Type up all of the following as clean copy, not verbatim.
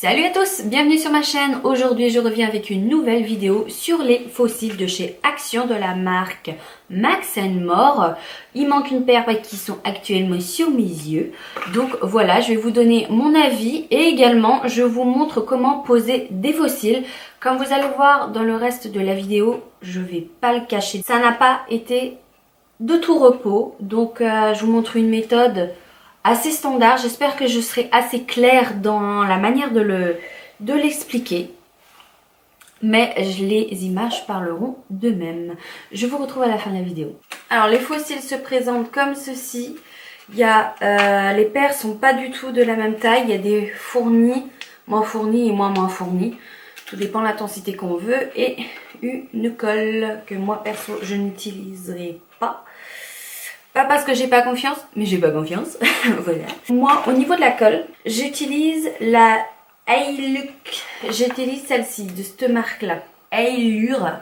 Salut à tous, bienvenue sur ma chaîne. Aujourd'hui je reviens avec une nouvelle vidéo sur les fossiles de chez Action de la marque Max & More. Il manque une paire qui sont actuellement sur mes yeux. Donc voilà, je vais vous donner mon avis et également je vous montre comment poser des fossiles. Comme vous allez voir dans le reste de la vidéo, je vais pas le cacher. Ça n'a pas été de tout repos. Donc je vous montre une méthode assez standard. J'espère que je serai assez claire dans la manière de l'expliquer. Mais les images parleront d'eux-mêmes. Je vous retrouve à la fin de la vidéo. Alors les fossiles se présentent comme ceci. Il y a, les paires sont pas du tout de la même taille. Il y a des fournis, moins fournis et moins fournis. Tout dépend de l'intensité qu'on veut. Et une colle que moi perso je n'utiliserai pas. Pas parce que j'ai pas confiance, mais j'ai pas confiance. Voilà. Moi, au niveau de la colle, j'utilise la Eyluk. J'utilise celle-ci, de cette marque-là. Eylure.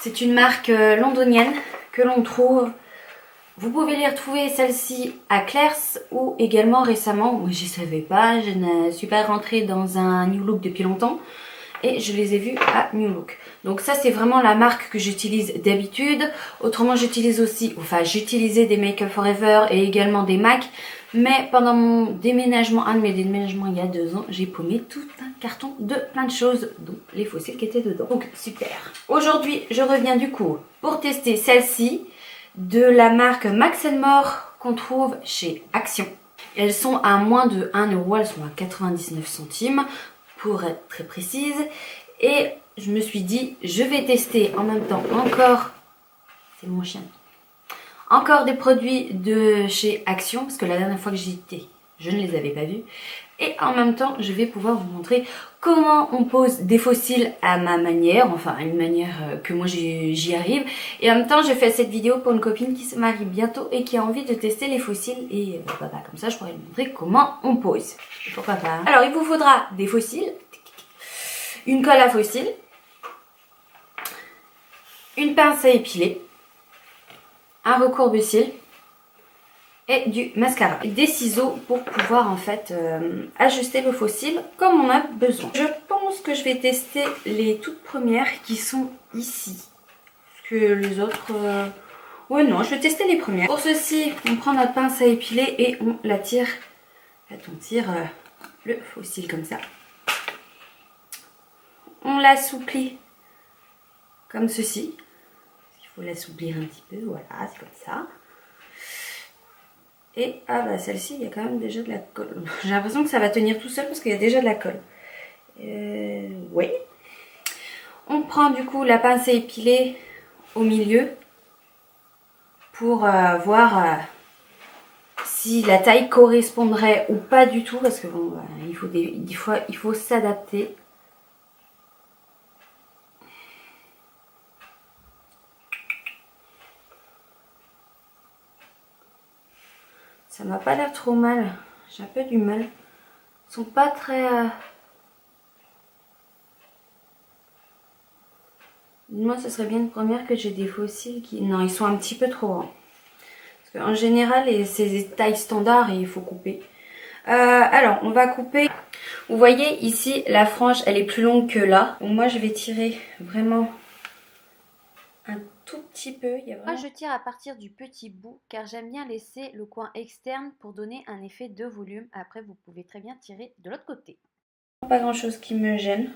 C'est une marque londonienne que l'on trouve. Vous pouvez les retrouver celle-ci à Claire's ou également récemment. Moi, je ne savais pas. Je ne suis pas rentrée dans un New Look depuis longtemps. Et je les ai vus à New Look. Donc ça c'est vraiment la marque que j'utilise d'habitude. Autrement j'utilise aussi, enfin j'utilisais des Make Up For Ever et également des MAC. Mais pendant mon déménagement, un de mes déménagements il y a 2 ans, j'ai paumé tout un carton de plein de choses, dont les fossiles qui étaient dedans. Donc super. Aujourd'hui je reviens du coup pour tester celle-ci de la marque Max & More qu'on trouve chez Action. Elles sont à moins de 1 euro, elles sont à 99 centimes. Pour être très précise, et je me suis dit je vais tester en même temps encore, c'est mon chien, encore des produits de chez Action parce que la dernière fois que j'y étais je ne les avais pas vus, et en même temps je vais pouvoir vous montrer comment on pose des fossiles à ma manière, enfin une manière que moi j'y arrive. Et en même temps je fais cette vidéo pour une copine qui se marie bientôt et qui a envie de tester les fossiles, et comme ça je pourrais lui montrer comment on pose. Pourquoi pas. Alors il vous faudra des fossiles, une colle à fossiles, une pince à épiler, un recourbe-cils et du mascara. Des ciseaux pour pouvoir en fait ajuster le fossile comme on a besoin. Je pense que je vais tester les toutes premières qui sont ici. Parce que les autres... Ouais non, je vais tester les premières. Pour ceci, on prend notre pince à épiler et on la tire. En fait, on tire le fossile comme ça. On l'assouplit comme ceci. Il faut l'assouplir un petit peu, voilà, c'est comme ça. Et ah bah celle-ci, il y a quand même déjà de la colle. J'ai l'impression que ça va tenir tout seul parce qu'il y a déjà de la colle. Oui. On prend du coup la pince à épiler au milieu pour voir si la taille correspondrait ou pas du tout, parce que bon, il faut des fois il faut s'adapter. Ça m'a pas l'air trop mal. J'ai un peu du mal. Ils sont pas très... Moi, ce serait bien une première que j'ai des fossiles qui... Non, ils sont un petit peu trop grands. Parce qu'en général, c'est des tailles standards et il faut couper. Alors, on va couper. Vous voyez, ici, la frange, elle est plus longue que là. Donc, moi, je vais tirer vraiment un tout petit peu. Moi je tire à partir du petit bout car j'aime bien laisser le coin externe pour donner un effet de volume. Après vous pouvez très bien tirer de l'autre côté. Pas grand chose qui me gêne.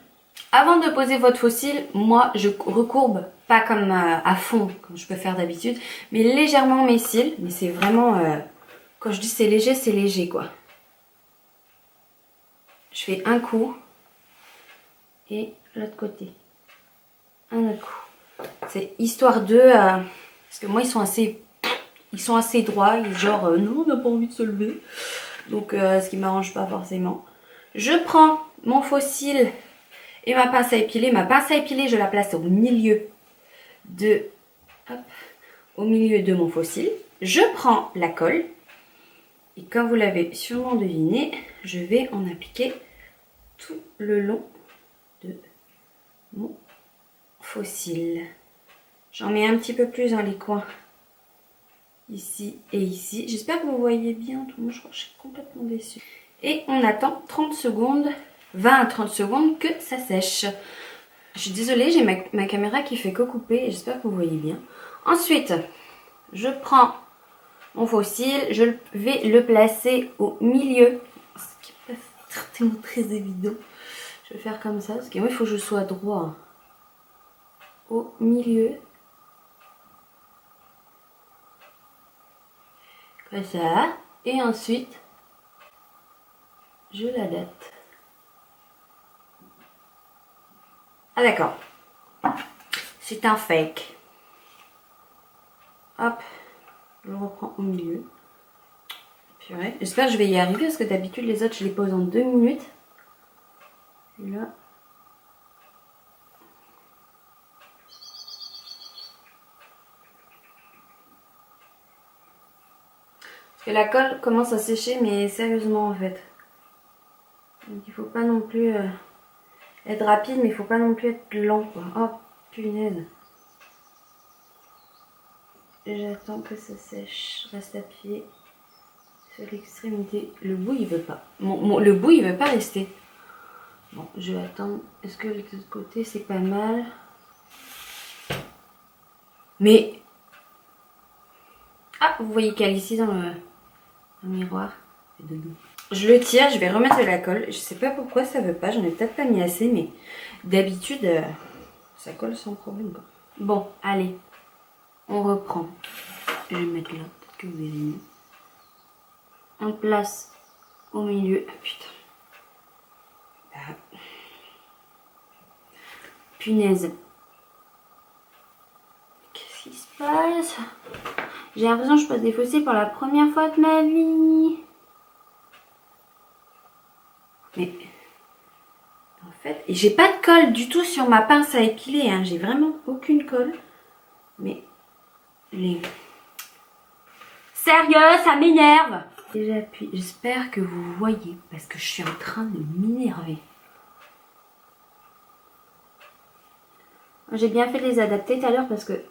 Avant de poser votre fossile, moi je recourbe pas comme à fond comme je peux faire d'habitude, mais légèrement mes cils. Mais c'est vraiment, quand je dis c'est léger quoi. Je fais un coup et l'autre côté. Un autre coup. C'est histoire de... parce que moi ils sont assez droits, genre non on n'a pas envie de se lever. Donc ce qui m'arrange pas forcément. Je prends mon fossile et ma pince à épiler. Ma pince à épiler je la place au milieu de... Hop, au milieu de mon fossile. Je prends la colle. Et comme vous l'avez sûrement deviné, je vais en appliquer tout le long de mon fossile. J'en mets un petit peu plus dans les coins, ici et ici. J'espère que vous voyez bien. Moi, je crois que je suis complètement déçue. Et on attend 30 secondes 20 à 30 secondes que ça sèche. Je suis désolée, j'ai ma caméra qui fait que couper. J'espère que vous voyez bien. Ensuite, je prends mon fossile. Je vais le placer au milieu. Ce qui n'est pas certainement très évident. Je vais faire comme ça. Parce que moi, il faut que je sois droit. Au milieu. Comme ça. Et ensuite, je l'adapte. Ah d'accord. C'est un fake. Hop. Je le reprends au milieu. Purée. J'espère que je vais y arriver parce que d'habitude les autres je les pose en 2 minutes. Et là. Parce que la colle commence à sécher mais sérieusement en fait. Donc il faut pas non plus être rapide mais il faut pas non plus être lent quoi. Oh punaise. J'attends que ça sèche. Je reste appuyé sur l'extrémité. Le bout il veut pas. Le bout il veut pas rester. Bon, je vais attendre. Est-ce que de l'autre côté c'est pas mal? Mais. Ah, vous voyez qu'elle ici dans le miroir. Je le tire, je vais remettre de la colle. Je sais pas pourquoi ça veut pas. J'en ai peut-être pas mis assez, mais d'habitude ça colle sans problème quoi. Bon, allez. On reprend. Je vais mettre là, peut-être que vous verrez mieux. On place au milieu. Ah, putain. Ah. Punaise. Qu'est-ce qui se passe? J'ai l'impression que je passe des fossiles pour la première fois de ma vie. Mais en fait, j'ai pas de colle du tout sur ma pince à épiler. Hein. J'ai vraiment aucune colle. Mais les... Sérieux, ça m'énerve. Et j'appuie. J'espère que vous voyez parce que je suis en train de m'énerver. J'ai bien fait de les adapter tout à l'heure parce que...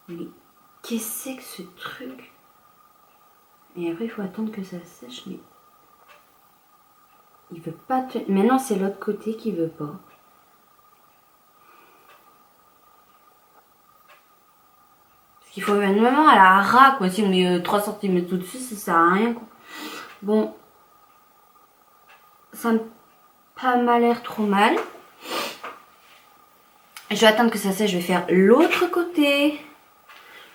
Mais qu'est-ce que c'est que ce truc? Et après, il faut attendre que ça sèche, mais... Il veut pas... Maintenant, c'est l'autre côté qui veut pas. Parce qu'il faut vraiment à la ras, quoi. Si on met 3 cm au-dessus, ça sert à rien, quoi. Bon. Ça n'a pas m'a l'air trop mal. Je vais attendre que ça sèche. Je vais faire l'autre côté.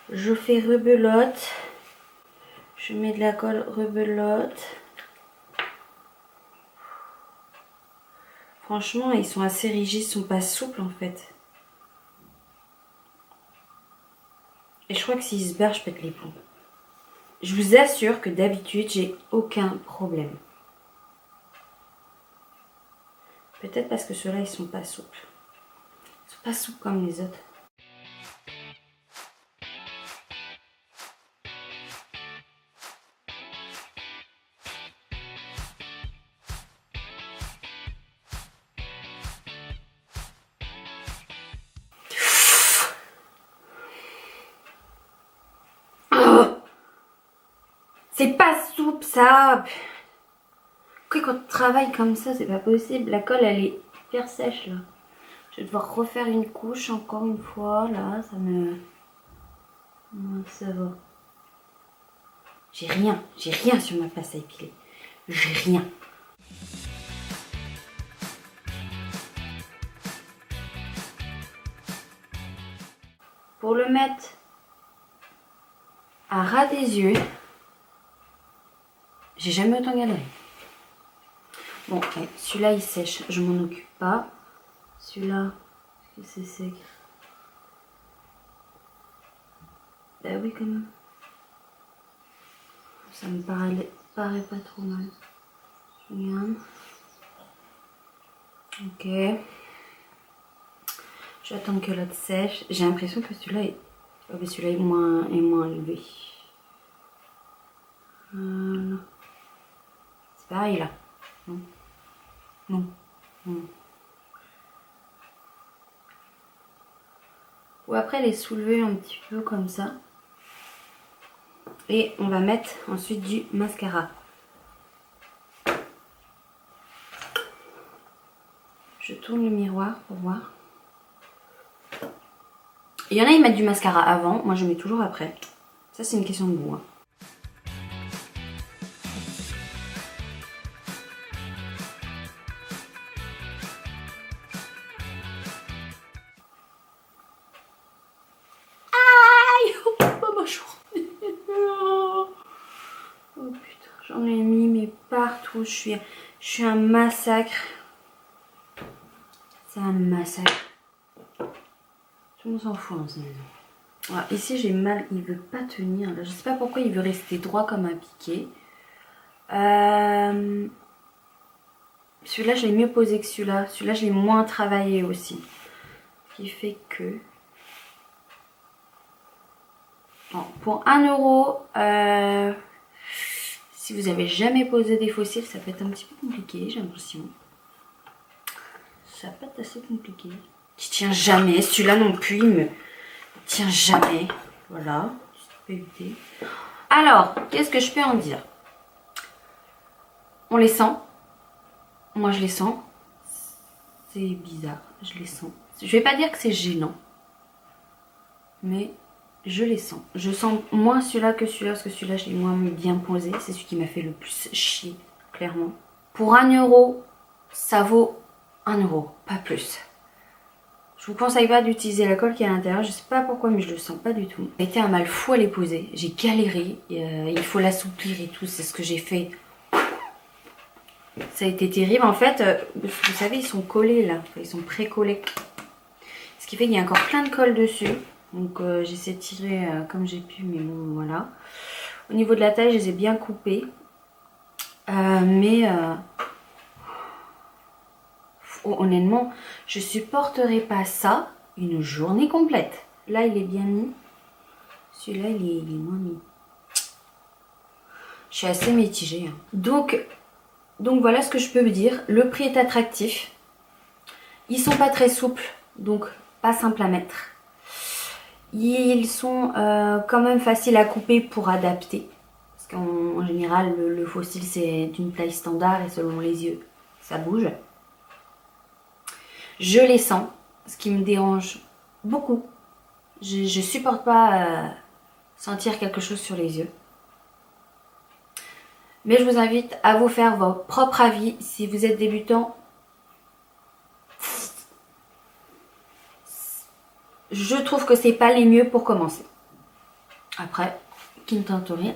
Je fais rebelote. Je mets de la colle rebelote. Franchement, ils sont assez rigides, ils sont pas souples en fait. Et je crois que s'ils se barrent, je pète les plombs. Je vous assure que d'habitude, j'ai aucun problème. Peut-être parce que ceux-là, ils sont pas souples. Ils sont pas souples comme les autres. C'est pas souple ça. Quand on travaille comme ça, c'est pas possible. La colle, elle est hyper sèche là. Je vais devoir refaire une couche encore une fois. Là, ça me... Ça va. J'ai rien sur ma pince à épiler. J'ai rien. Pour le mettre à ras des yeux, j'ai jamais autant galéré. Bon, okay. Celui-là il sèche, je m'en occupe pas. Celui-là, est-ce que c'est sec? Bah oui quand même. Ça me paraît pas trop mal. Regarde. Ok. J'attends que l'autre sèche. J'ai l'impression que celui-là est... Oh, mais celui-là est moins élevé. Voilà. C'est pareil là. Non. Non. Non. Ou après les soulever un petit peu comme ça. Et on va mettre ensuite du mascara. Je tourne le miroir pour voir. Il y en a, ils mettent du mascara avant. Moi, je mets toujours après. Ça, c'est une question de goût. Hein. Aïe! Oh, ma journée. Oh putain, j'en ai mis mais partout. Je suis un massacre. C'est un massacre. Tout le monde s'en fout dans cette maison. Voilà, ici j'ai mal, il veut pas tenir. Là, je sais pas pourquoi il veut rester droit comme un piqué. Celui-là je l'ai mieux posé que celui-là. Celui-là je l'ai moins travaillé aussi. Ce qui fait que... Bon, pour 1 €, si vous avez jamais posé des fossiles, ça peut être un petit peu compliqué, j'ai l'impression. Ça peut être assez compliqué. Qui tient jamais, celui-là non plus, il me tient jamais. Voilà, ça peut éviter. Alors, qu'est-ce que je peux en dire? On les sent. Moi, je les sens. C'est bizarre, je les sens. Je vais pas dire que c'est gênant, mais je les sens. Je sens moins celui-là que celui-là, parce que celui-là, je l'ai moins bien posé. C'est celui qui m'a fait le plus chier, clairement. Pour 1 €, ça vaut 1 €, pas plus. Je vous conseille pas d'utiliser la colle qui est à l'intérieur. Je sais pas pourquoi, mais je le sens pas du tout. Ça a été un mal fou à les poser. J'ai galéré. Il faut l'assouplir et tout. C'est ce que j'ai fait. Ça a été terrible. En fait, vous savez, ils sont collés là. Ils sont pré-collés. Ce qui fait qu'il y a encore plein de colle dessus. Donc j'essaie de tirer comme j'ai pu, mais bon, voilà. Au niveau de la taille, je les ai bien coupés. Honnêtement, je supporterai pas ça une journée complète. Là, il est bien mis. Celui-là, il est moins mis. Je suis assez mitigée. Hein. Donc voilà ce que je peux vous dire. Le prix est attractif. Ils sont pas très souples, donc pas simple à mettre. Ils sont quand même faciles à couper pour adapter. Parce qu'en général, le fossile, c'est d'une taille standard et selon les yeux, ça bouge. Je les sens, ce qui me dérange beaucoup. Je supporte pas sentir quelque chose sur les yeux. Mais je vous invite à vous faire votre propre avis si vous êtes débutant. Je trouve que c'est pas les mieux pour commencer. Après, qui ne tente rien.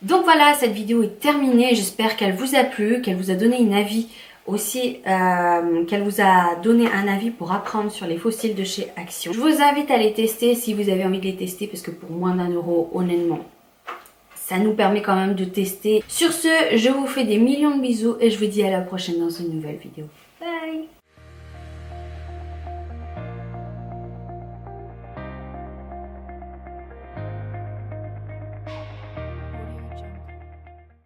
Donc voilà, cette vidéo est terminée. J'espère qu'elle vous a plu, qu'elle vous a donné un avis aussi, qu'elle vous a donné un avis pour apprendre sur les fossiles de chez Action. Je vous invite à les tester si vous avez envie de les tester, parce que pour moins d'1 €, honnêtement, ça nous permet quand même de tester. Sur ce, je vous fais des millions de bisous et je vous dis à la prochaine dans une nouvelle vidéo. Bye!